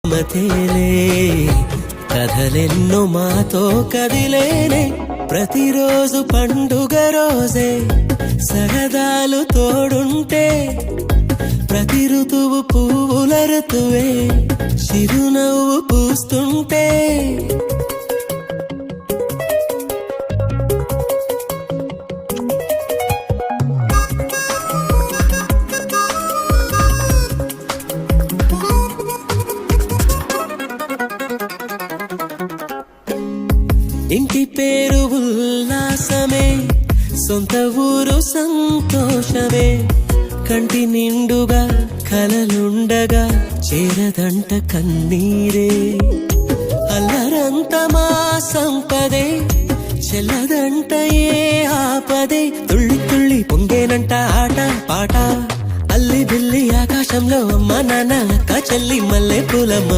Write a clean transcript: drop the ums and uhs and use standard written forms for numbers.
మతేలే కథలెన్నో మాతో కదిలేనే ప్రతిరోజు పండుగ రోజే సరదాలు తోడుంటే ప్రతి ఋతువు పువ్వుల ఋతువే చిరునవ్వు పూస్తుంటే ఇంటి పేరు ఉల్లాసమే సొంత ఊరు సంతోషమే కంటి నిండుగా కలలుండగా చేరదంట కన్నీరే అల్లరంత మా సంపదే చెల్లదంట ఏ ఆపదే తుళ్ళి తుళ్ళి పొంగేనంట ఆట పాట అల్లి బిల్లి ఆకాశంలో అమ్మ నాన్న అక్క చెల్లి మల్లె పూలమ్మ